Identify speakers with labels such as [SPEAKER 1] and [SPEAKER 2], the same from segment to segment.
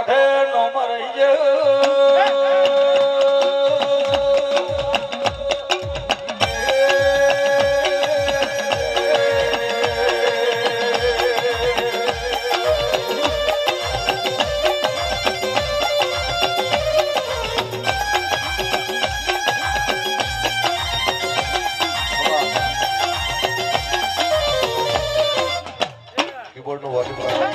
[SPEAKER 1] કોઠે નો મરી જ
[SPEAKER 2] કીબોર્ડ નું વોલ્યુમ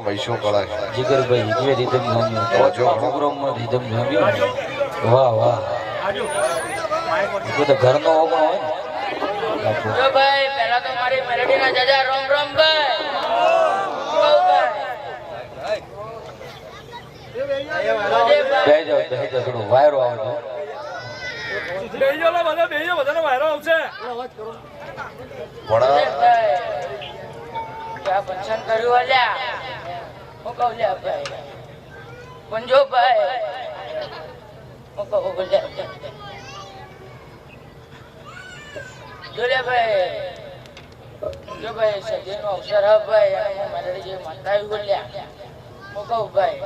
[SPEAKER 2] મૈસું કળા
[SPEAKER 1] જીગરભાઈ હિજવે રીધમ જામ્યો પ્રોગ્રામમાં રીધમ જામ્યો વાહ વાહ તો ઘરનો ઓગણો હોય
[SPEAKER 3] જો ભાઈ પહેલા તો મારી મેલેડીના જાજા રોમ રોમ ભાઈ
[SPEAKER 1] બેજો થોડો વાયરો આવતો
[SPEAKER 4] બેજો બધાને વાયરો આવશે
[SPEAKER 3] ક્યાં પંચન કર્યું અલ્યા હું કહું લ્યા ભાઈ પંજો ભાઈ હું કહું લ્યા જો લ્યા ભાઈ જો ભાઈ સજીનો અવસર હા ભાઈ અને હું મારી જે માનતા આવ્યું લ્યા હું કહું ભાઈ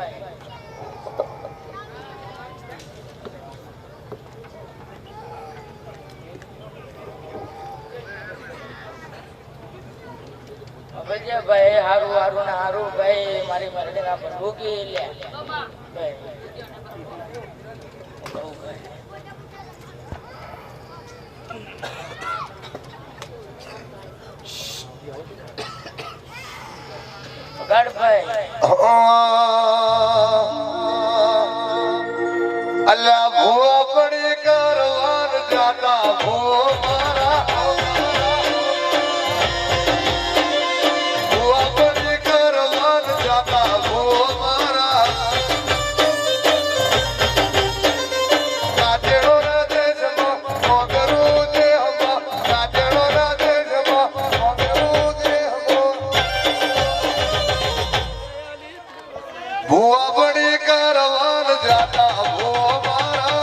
[SPEAKER 3] ભાઈ હારું હારું ના હારું ભાઈ મારી મરડી ના ભૂકી લે
[SPEAKER 2] અલ્યા ભૂવા પડી કરવાન જાતા ભૂવા ભૂવા પડી કરવાન જાતા ભૂવા મારા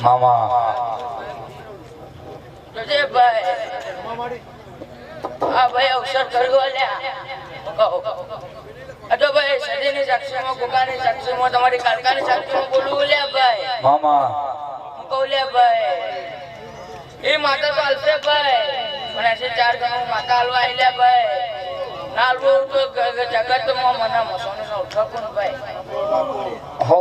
[SPEAKER 1] મામા
[SPEAKER 3] હા ભાઈ અવસર કર્યો લ્યા અજો ભાઈ સદીની સાક્ષીમાં ગોગાની સાક્ષીમાં તમારી કાલકાની સાક્ષીમાં બોલવું લ્યા ભાઈ
[SPEAKER 1] મામા
[SPEAKER 3] હું કહું લ્યા ભાઈ એ માતા તો હાલશે ભાઈ પણ એસે 4 ગણું માતા હાલવા આલ્યા ભાઈ ના હાલવું તો જગતમાં મને મસોને નો ઉઠકું ભાઈ
[SPEAKER 1] હો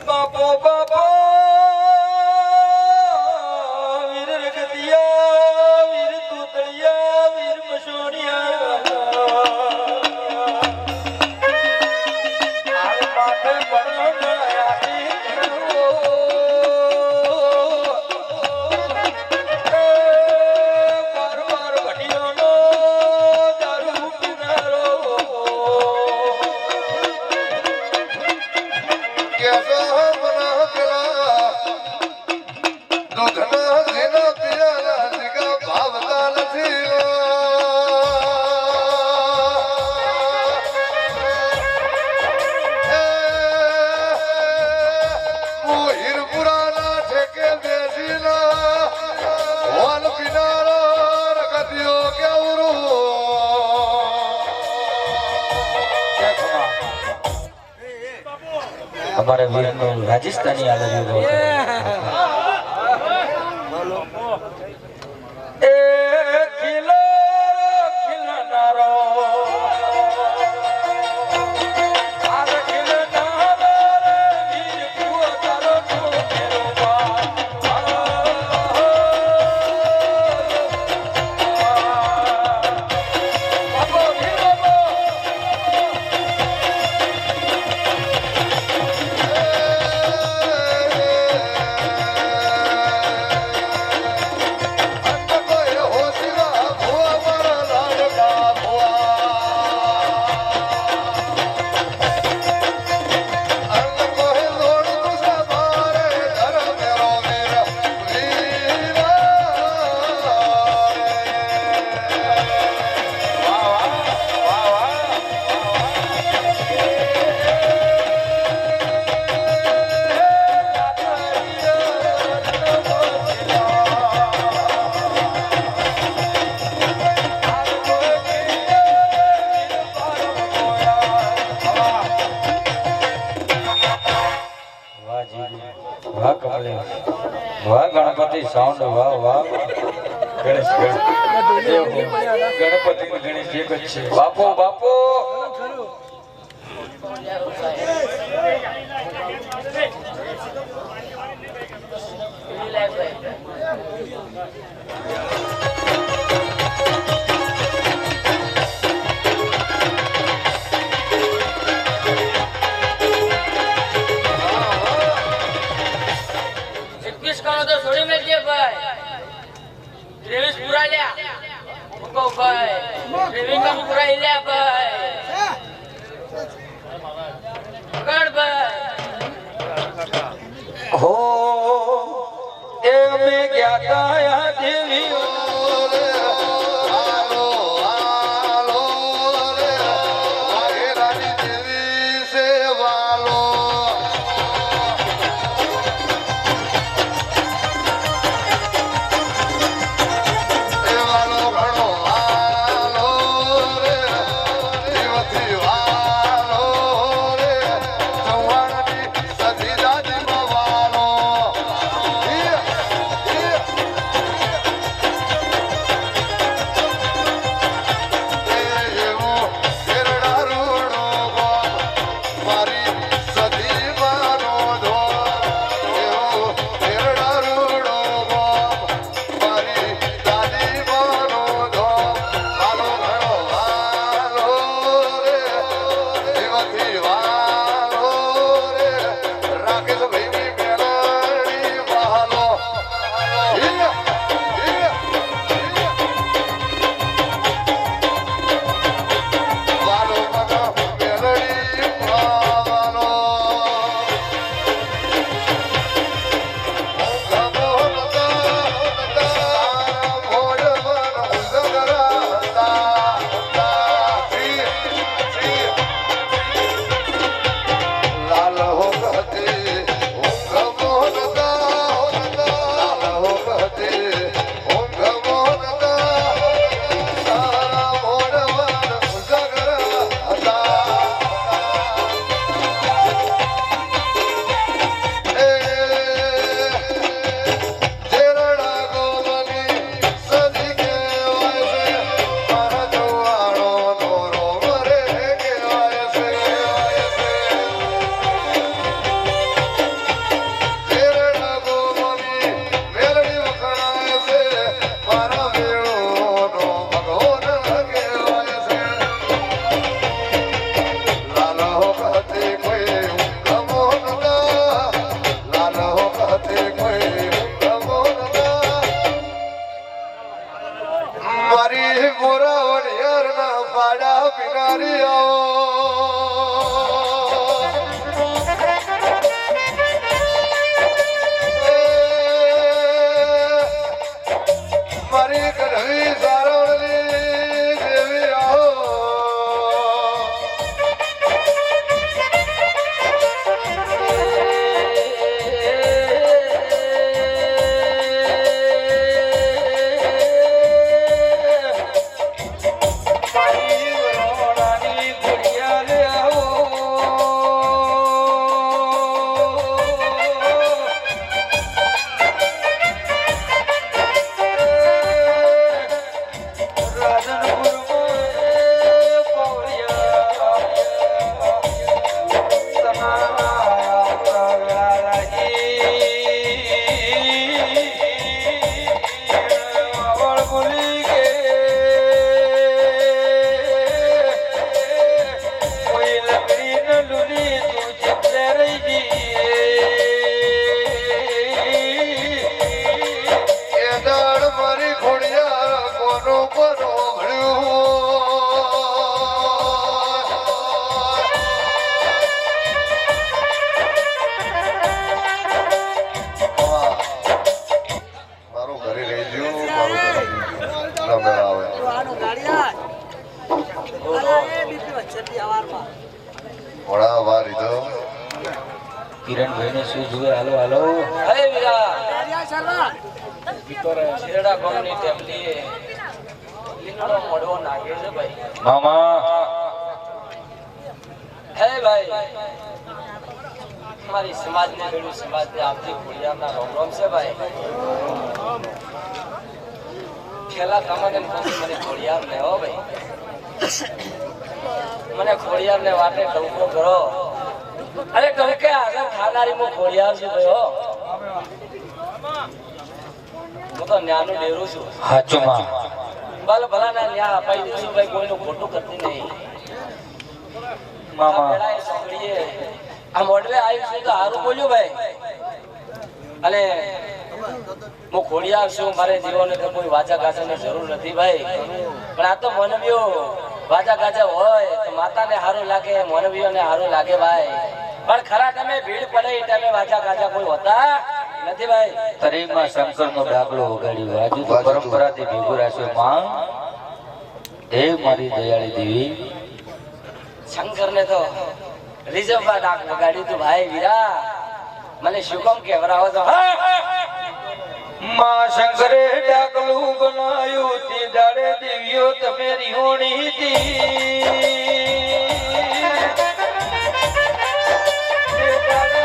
[SPEAKER 1] બાપો બાપો વીર રગતિયા વીર તૂતળિયા વીર મસોડિયા આલ માથે પણ આયાતી બાર ઘડીઓનો દારૂ પીનારો हमारे वीर को राजस्थानी आलू खिलनारो કમલેશ વાહ ગણપતિ સાઉન્ડ વાહ વાહ ગણેશ ગણપતિ ગણેશ એક જ છે બાપો બાપો हो ए में क्या काया देवी
[SPEAKER 2] હાલો હાલો રે મારે રાની દેવી સેવાલો સેવાલો ઘણો હાલો રે જીવથી હાલો રે ચૌહાણની સધી દાદી મવાલો મારી મોરાવણ યારના પાડા પીનારી મારી કઢવી સારવણની દેવી આવો
[SPEAKER 1] કિરણ ભાઈને શું જુએ હાલો હાલો હે વીરા શેરડા કોમની ટેમલી લીંગડો મોડવો નાગે છે ભાઈ મામા હે ભાઈ
[SPEAKER 5] અમારી સમાજને બેડું સમાજને આપતી ખોડિયારના રોમ રોમ છે ભાઈ. ખેલા તમને મને ખોડિયાર ને હો ભાઈ, મને ખોડિયાર ને વાતે ટવકો કરો. અરે ટવકે આગળ ખાનારી હું ખોડિયાર છું ભાઈ હો. હું તો ન્યાનું ડેરું છું.
[SPEAKER 1] હાચું માં
[SPEAKER 5] ભલે ભલા ના ન્યા અપાઈ દઈશું ભાઈ, કોઈનું ખોટું કરતી નહીં.
[SPEAKER 1] મામા
[SPEAKER 5] પેલા એ છોકરીએ આ મોડવે આવ્યું છે તો સારું બોલ્યું ભાઈ. અને હું ખોડિયાર છું, મારે જીવોને તો કોઈ વાચા ગાચાની જરૂર નથી ભાઈ. પણ આ તો મોનવીઓ વાચા ગાચા હોય તો માતાને સારું લાગે, મોનવીઓને સારું લાગે ભાઈ. પણ ખરા તમે ભીડ પડે એ તમે વાચા ગાચા કોઈ હોતા નથી ભાઈ.
[SPEAKER 1] તરીમાં શંકર નો ડાગલો વગાડ્યો, આજુ તો પરંપરાથી ભેગું રાખ્યો. માં હે મારી દયાળી દેવી,
[SPEAKER 5] શંકર ને તો રિઝર્વમાં ડાક વગાડ્યું તું ભાઈ વીરા. મને શું કામ કેવરાવો છો?
[SPEAKER 1] માં શંકરે ડાકલું બનાયું તે દાડે દેવીઓ તમે રીહોણી હતી. તે દાડે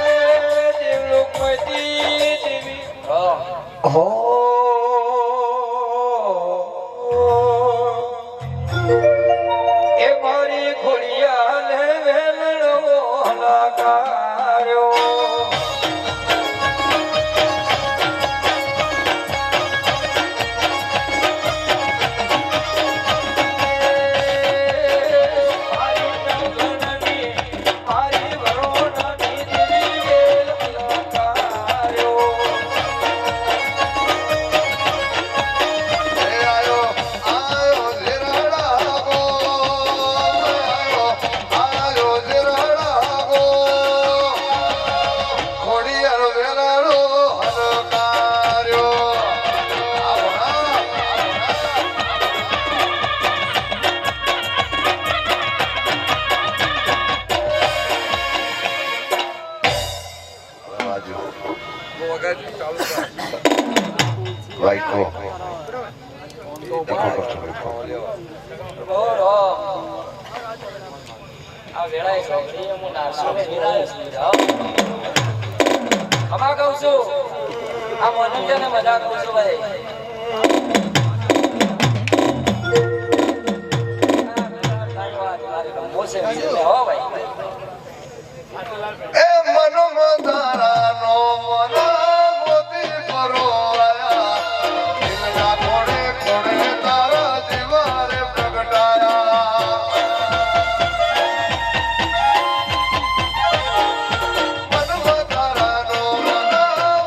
[SPEAKER 1] દેવલોકમાંથી દેવી હો એ મારી ખોડિયાને વેલણો હલાકાર્યો.
[SPEAKER 5] આ વેળાએ છોકરીએ હું નારસોને વિરાય છું. ખમા કહું છું, આ મોનવીઓને બધા કહું છું ભાઈ. હો ભાઈ
[SPEAKER 2] એ મનમાં તારાનો મન મોતી કરો આયા, દિલના કોણે કોણે તારા દીવારે પ્રગટાયા. મનમાં તારાનો મન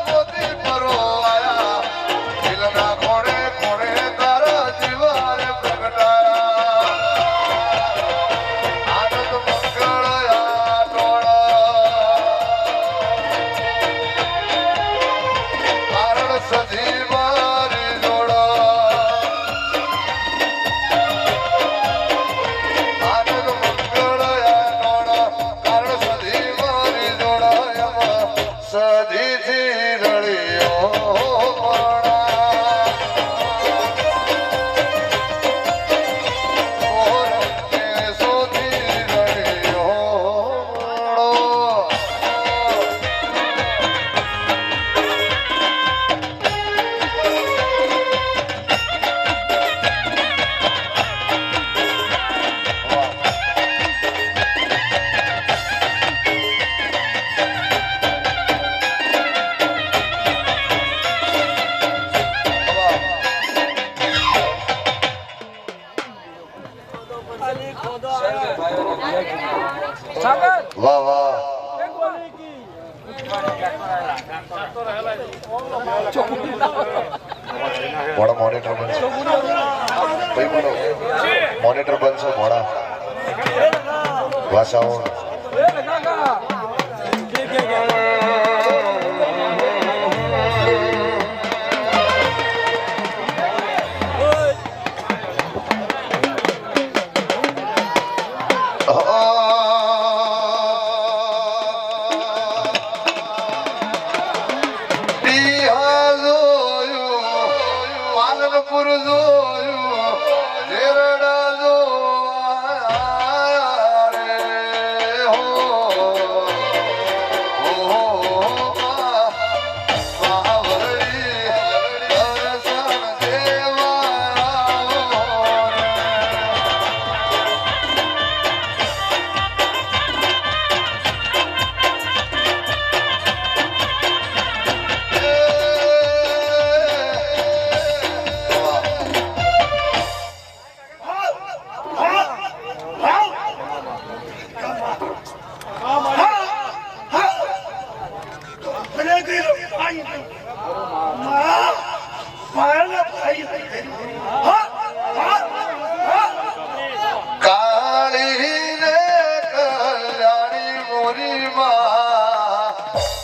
[SPEAKER 2] મોતી કરો આયા, દિલના કોણે કોણે તારા દીવારે પ્રગટાયા. આનંદ મંગળયા કારણ સધી મારી જોડા. આનંદ મંગળયા કારણ સધી મારી જોડા. એમાં સધીથી રળિયો વાહ વાહ. મોડા મોનિટર બનશો ભાઈ, બોલો મોનિટર બનશો મોડા ભાષાઓ. પાલનપુર જોયું, જેરડા જોયા રે હો. કાળી ને કલ્યાણી મોરી માં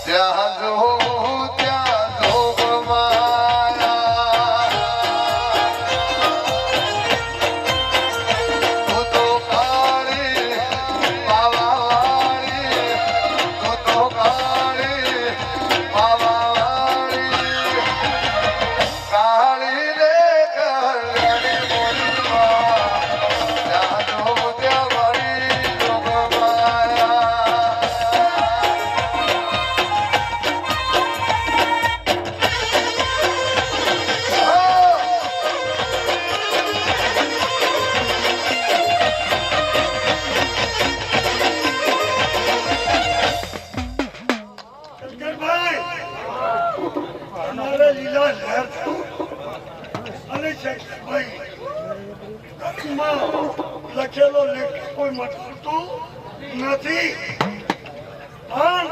[SPEAKER 2] ત્યાં જોઉં ત્યાં જોગ માયા તું તો કાળી પાવાવાળી તું તો કાળી પાવાવાળી કાળી ને કલ્યાણી મોરી માં ત્યાં જોઉં ત્યાં મારી જોગ માયા
[SPEAKER 6] લખેલો લેખ કોઈ મટતું નથી પણ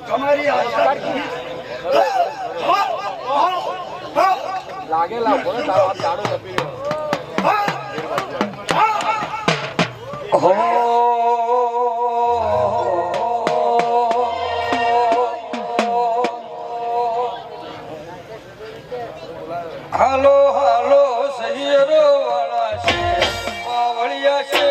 [SPEAKER 6] તમારી આશા
[SPEAKER 4] લાગેલા બોલે તારો દાડો લપી
[SPEAKER 1] હો હાલો હાલો સહિયરો વાળા છે પાવળિયા છે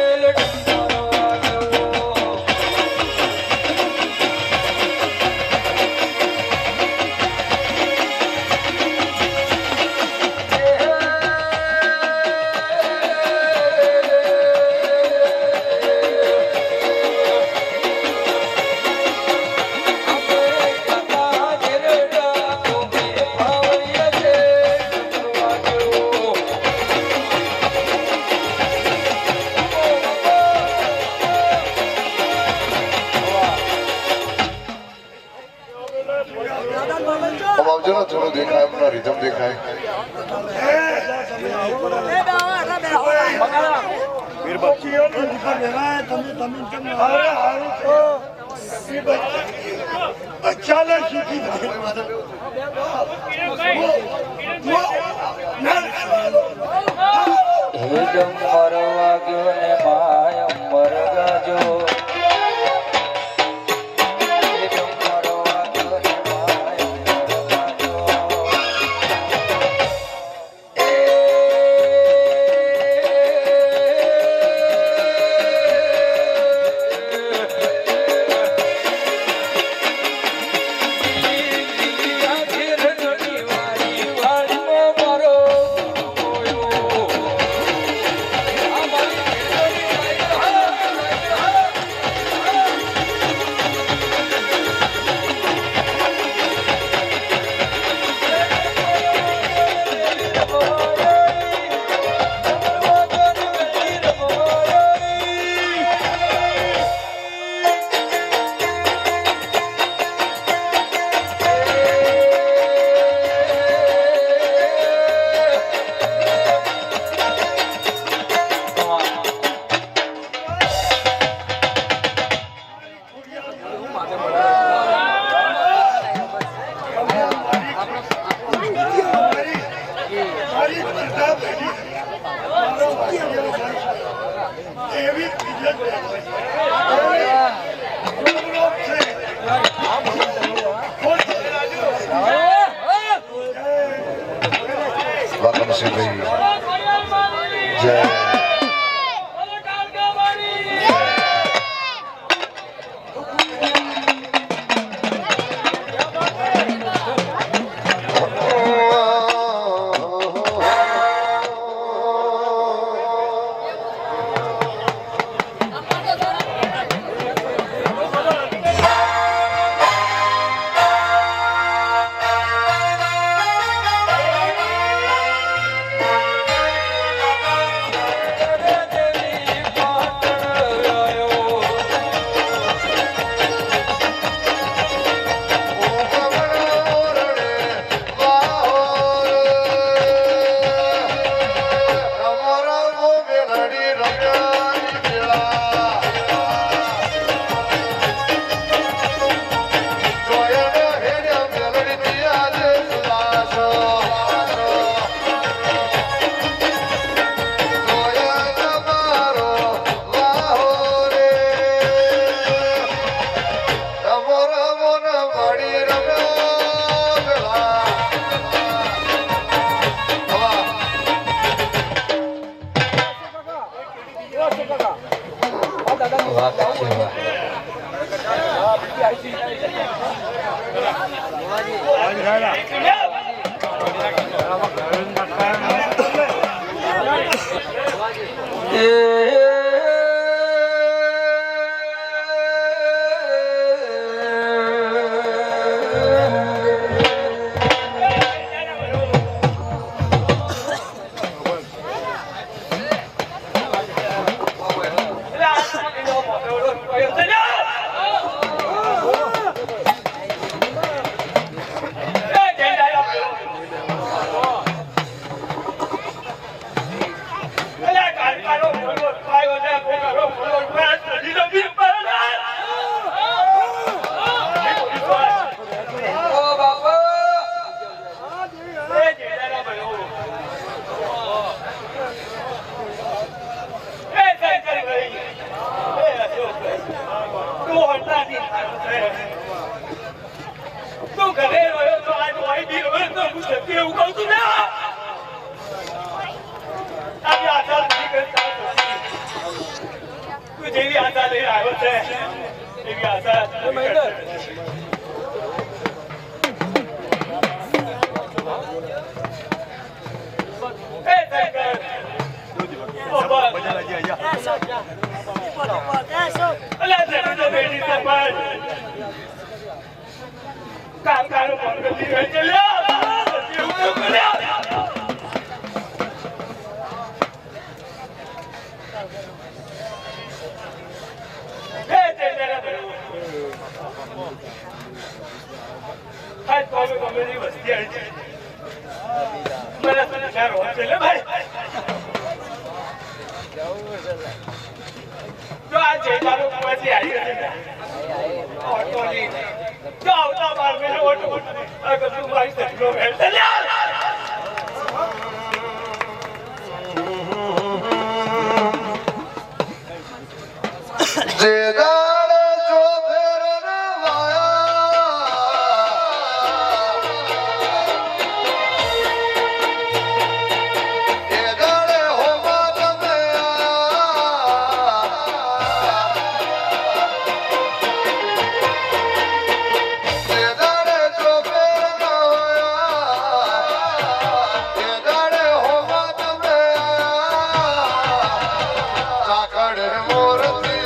[SPEAKER 2] આવજો ને થોડું દેખાય એમનો રિધમ દેખાય
[SPEAKER 6] ચાલે શીખી
[SPEAKER 1] હેડમ મરવા ગયો ને માયમ મરગાજો હેડમ મરવા ગયો ને માયમ મરગાજો
[SPEAKER 6] સત્ય એવું કહું છું ને આવી આશા નથી કરતા તું જેવી આશા લઈને આવ્યો છે એવી આશા કાકાનો ફોન કરી રહ્યો છે વસ્તી આવી છે મને ખ્યાલ હોય છે લે ભાઈ જો આ જે મારો પછી આવી હશે ઓટોની જો આવતા બાર મેં ઓટો આ કશું મારી સગનો ભેળ છે લે
[SPEAKER 2] જે દાડે જો ફેર રવાયા એ દાડે હોવા તમે જે દાડે જો ફેર રવાયા એ દાડે હોવા તમે ચાકડ મોરતી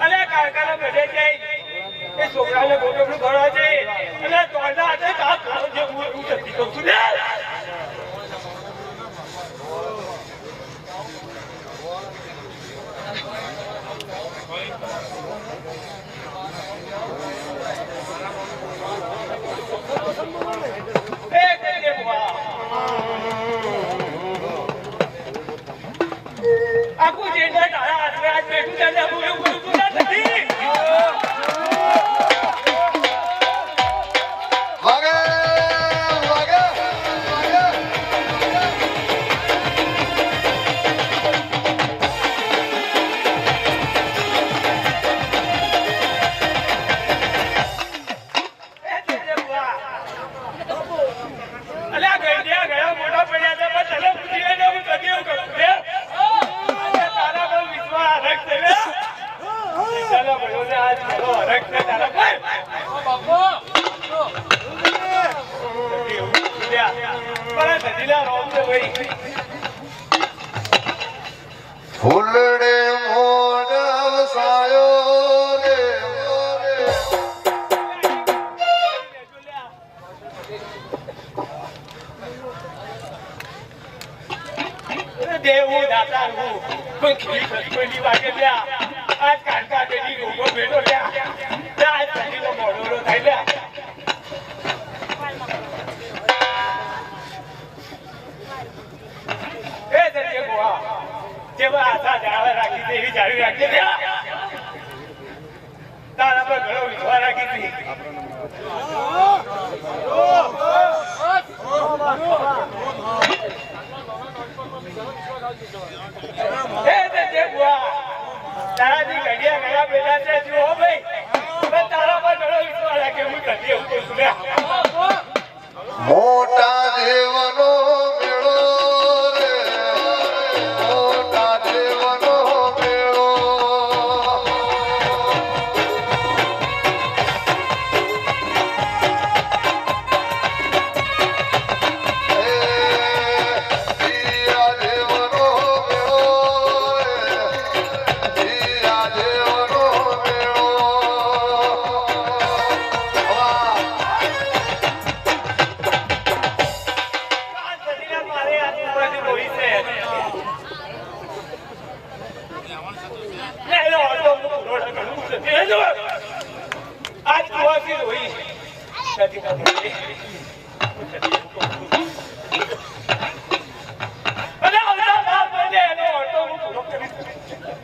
[SPEAKER 2] અલે કાકાનો બધે જાય એ છોકરાને ગોટોનું ભરવા છે અને તોડા હાથે કાપ ખાવ જે હું જતી કહું છું ને આખું જે તારા હાથમાં આજ બેઠું તને હું એવું કરું નથી વાગે વાગે
[SPEAKER 6] અલ્યા ગઈડિયા ગયો મોટો પડ્યા છે પણ તને પૂછી લેને હું કદી એવું કરું રે તારા પર વિશ્વાસ હરખ છે ને ચાલો ભાઈઓ ને આજ ચલો હરખ છે તારા પર બાપો પર સજીલા રોમ છે ભાઈ
[SPEAKER 2] ફૂલડે મોઢ વસાયો રે દેવું દાતા હું કોઈ ખીલી કોઈ વાગે લ્યા આજ કાંટા બેટી ગોગો બેટો લ્યા આજ સજીનો મોડો થાય લ્યા એ સજે ગોવા જેવા આશા જાળવા રાખી છે એવી જાળવી રાખી લ્યા તારા પર ઘણો વિશ્વાસ રાખી હતી તારાથી ઘડિયા ઘણા બેઠા છે જો ભાઈ તારા પર ઘણો વિશ્વાસ રાખે હું કદી એવું કહું છું
[SPEAKER 7] મોટા દેવનો મેળો રે મોટા દેવનો મેળો દિયા દેવનો મેળો રે દિયા દેવનો મેળો
[SPEAKER 2] આજ કુવાસી રોઈ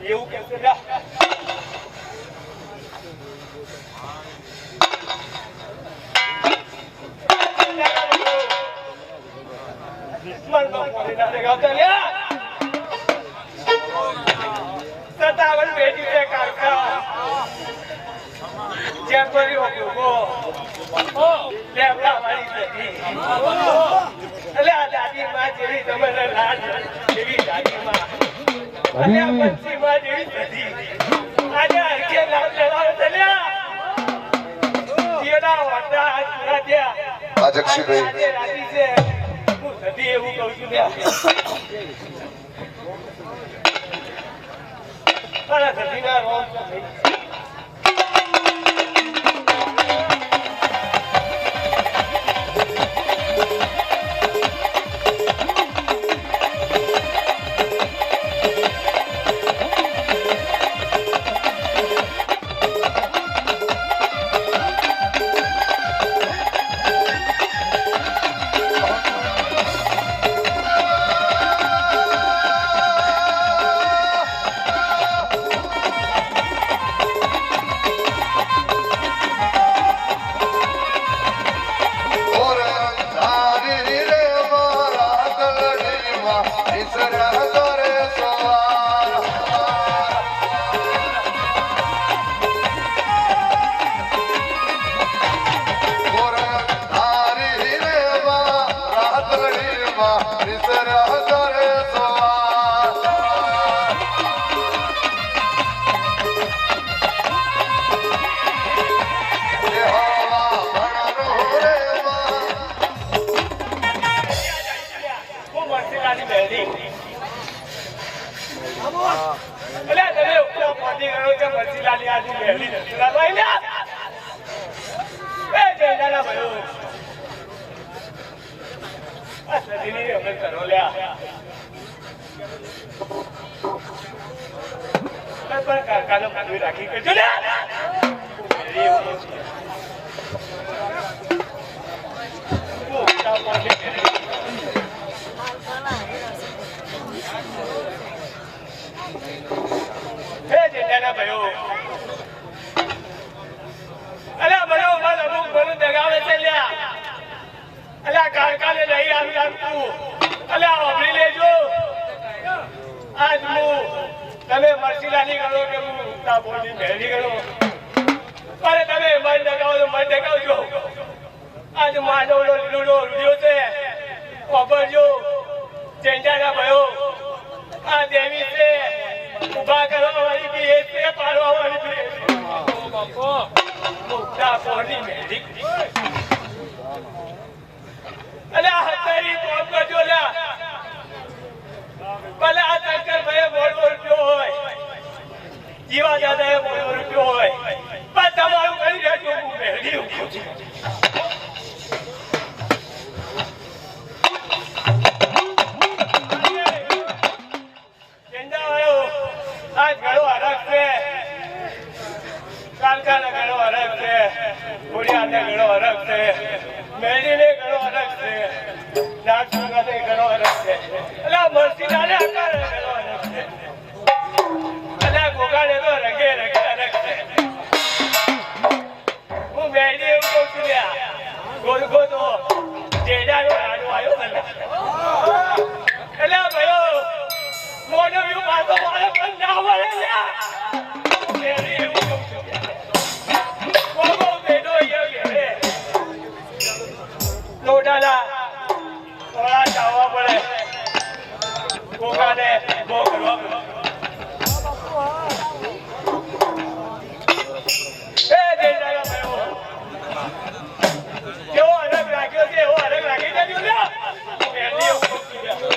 [SPEAKER 2] એવું કેમ છે સતાવન બેટી છે કાકા જેમ કર્યો લેવડા વાળી હતી એટલે આ દાદી માં જેવી તમને લાડ એવી દાદી માં અને આ પંછી માં જેવી હતી આજે હરકે લાડ લડાવે ચલ્યા જીવના વાટા આજ પૂરા થયા
[SPEAKER 7] આ જક્ષીભાઈ
[SPEAKER 2] આજે રાતી છે હું સદી એવું કહું છું મારા સદીના રોમ છે રાખી તમે મરસીલાની કરો કે હું તાપોની મહેરી કરો અરે તમે મન ડગાવો તો મન ડગાવજો આજ માનો લીલો રૂડિયો છે વાપરજો ચેન્જાના ભયો આ દેવી છે ઉભા કરવા વાળી કે એ છે પાડવા વાળી છે તાપોની મહેરી અલે આ હતારી કોમ કરજો લ્યા ભલે આ ટક્કર ભાઈ મોડો રૂપિયો હોય જીવા દાદા એ મોડો રૂપિયો હોય પણ તમારું કરી રહેજો હું મહેરી ઉભું છું
[SPEAKER 6] મેળીને ઘણો અલગ છે નાગ સંગાતે ઘણો અલગ છે એટલે મરસીલાને આકાર ઘણો અલગ છે અને ગોગાને તો રગે રગે અલગ છે હું મેળી એવું કહું છું લ્યા ગોલગો તો જેડાનો રાડો આવ્યો મને એટલે ભાઈઓ મોનો વ્યૂ પાછો મારે પણ ના મળે લ્યા મેળી એવું કહું છું ગોગો બેડો અહીંયા બેઠે લોટાના થોડા ચાવવા પડે ગોગાને બહુ કરવા પડે એ જેડાના ભાઈઓ કેવો અલગ રાખ્યો છે એવો અલગ રાખી દેજો ને મેળી એવું કહું છું લ્યા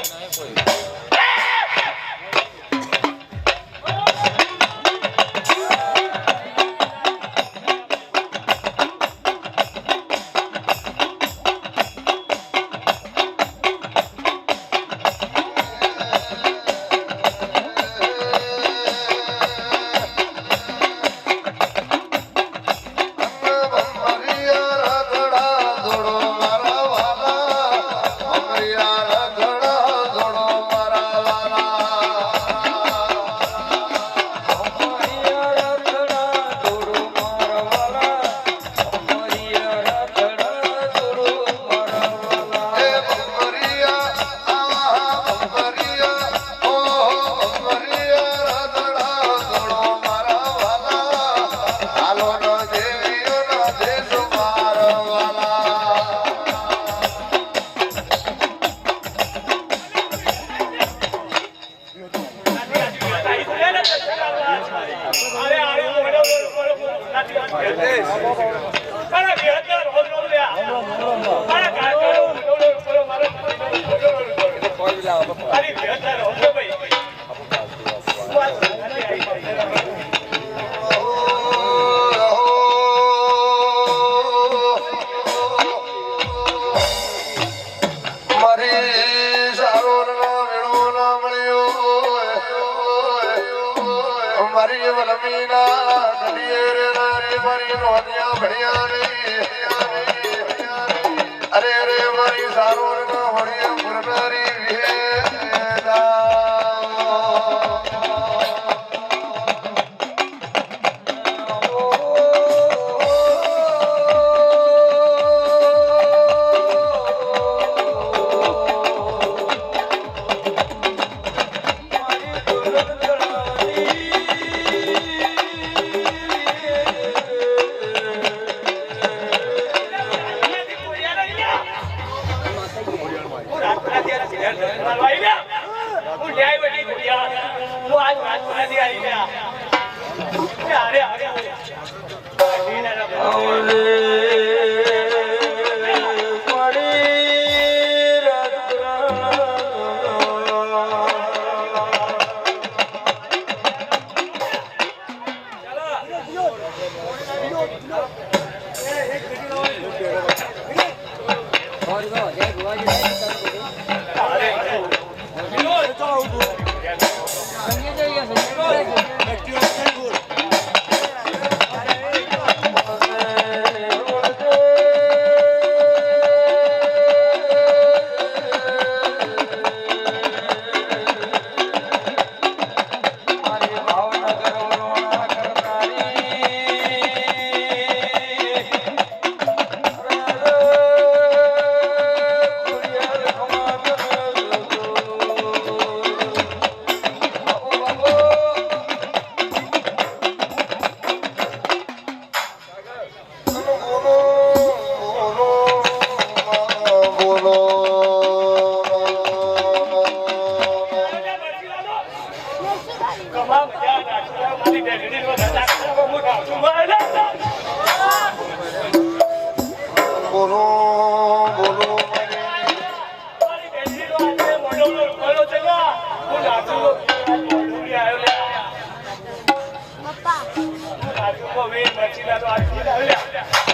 [SPEAKER 7] મારી વલમીના નદીએ રે મારી નોંધિયા ભણ્યા રે અરે રે મારી સારોર ના વળિયા પુરનારી
[SPEAKER 6] વીર મચીલા તો આ